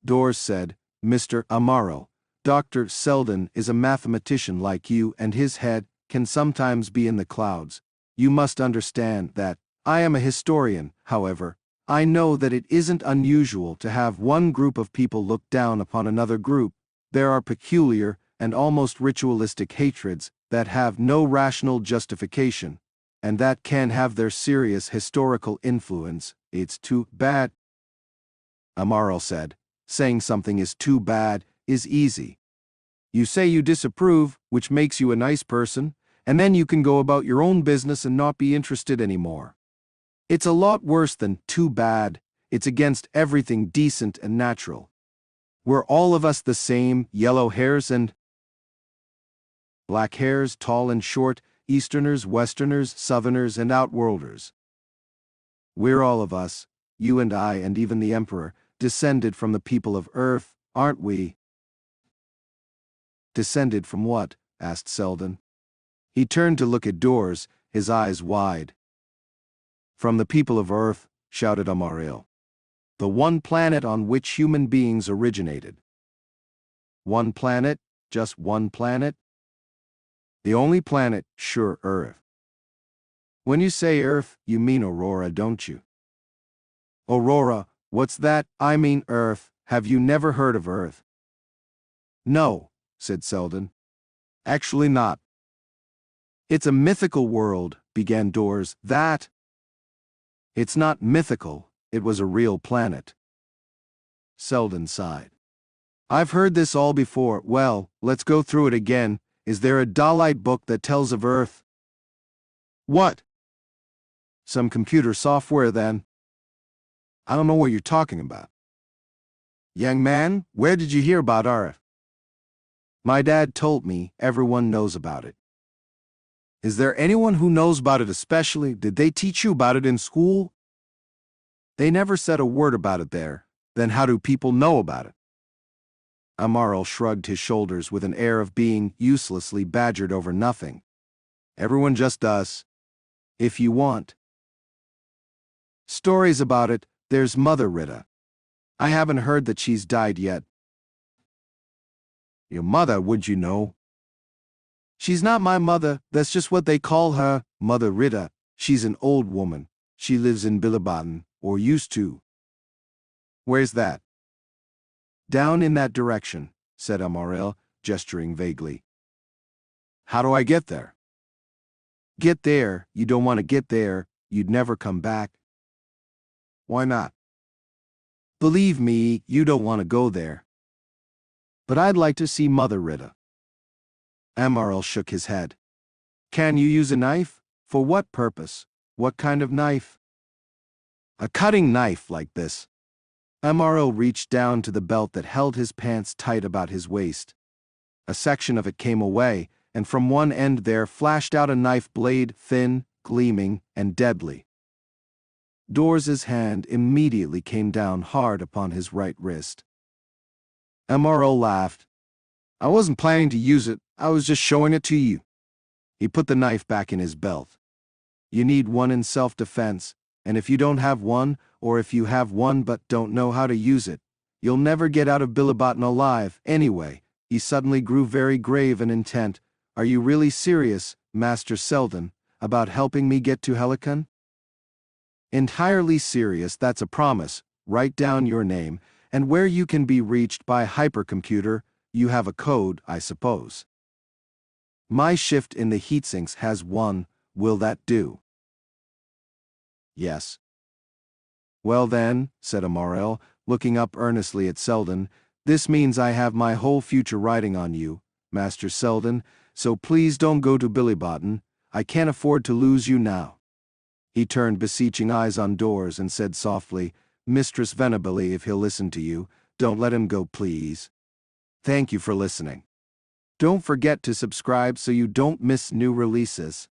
Dors said, Mr. Amaral, Dr. Selden is a mathematician like you and his head can sometimes be in the clouds. You must understand that. I am a historian, however. I know that it isn't unusual to have one group of people look down upon another group. There are peculiar and almost ritualistic hatreds that have no rational justification, and that can have their serious historical influence. It's too bad. Amaral said, saying something is too bad is easy. You say you disapprove, which makes you a nice person, and then you can go about your own business and not be interested anymore. It's a lot worse than too bad. It's against everything decent and natural. We're all of us the same, yellow hairs and black hairs, tall and short, Easterners, Westerners, Southerners, and Outworlders. We're all of us, you and I and even the Emperor, descended from the people of Earth, aren't we? Descended from what? Asked Selden. He turned to look at Dors, his eyes wide. From the people of Earth, shouted Amaral. The one planet on which human beings originated. One planet? Just one planet? The only planet, sure, Earth. When you say Earth, you mean Aurora, don't you? Aurora, what's that? I mean Earth. Have you never heard of Earth? No, said Selden. Actually not. It's a mythical world, began Dors. That? It's not mythical, it was a real planet. Selden sighed. I've heard this all before. Well, let's go through it again. Is there a Dalite book that tells of Earth? What? Some computer software, then? I don't know what you're talking about. Young man, where did you hear about Earth? My dad told me. Everyone knows about it. Is there anyone who knows about it especially? Did they teach you about it in school? They never said a word about it there. Then how do people know about it? Amaral shrugged his shoulders with an air of being uselessly badgered over nothing. Everyone just does. If you want stories about it, there's Mother Rita. I haven't heard that she's died yet. Your mother, would you know? She's not my mother, that's just what they call her, Mother Rita. She's an old woman. She lives in Bilibatan, or used to. Where's that? Down in that direction, said Amaral, gesturing vaguely. How do I get there? Get there, you don't want to get there, you'd never come back. Why not? Believe me, you don't want to go there. But I'd like to see Mother Rita. Amaral shook his head. Can you use a knife? For what purpose? What kind of knife? A cutting knife like this. Amaral reached down to the belt that held his pants tight about his waist. A section of it came away, and from one end there flashed out a knife blade, thin, gleaming, and deadly. Dors's hand immediately came down hard upon his right wrist. Amaral laughed. I wasn't planning to use it, I was just showing it to you. He put the knife back in his belt. You need one in self-defense, and if you don't have one, or if you have one but don't know how to use it, you'll never get out of Bilibatan alive. Anyway, he suddenly grew very grave and intent. Are you really serious, Master Selden, about helping me get to Helicon? Entirely serious, that's a promise. Write down your name, and where you can be reached by hypercomputer. You have a code, I suppose. My shift in the heatsinks has one. Will that do? Yes. Well then, said Amaral, looking up earnestly at Selden, this means I have my whole future riding on you, Master Selden, so please don't go to Bilibatan. I can't afford to lose you now. He turned beseeching eyes on Dors and said softly, Mistress Venabili, if he'll listen to you, don't let him go, please. Thank you for listening. Don't forget to subscribe so you don't miss new releases.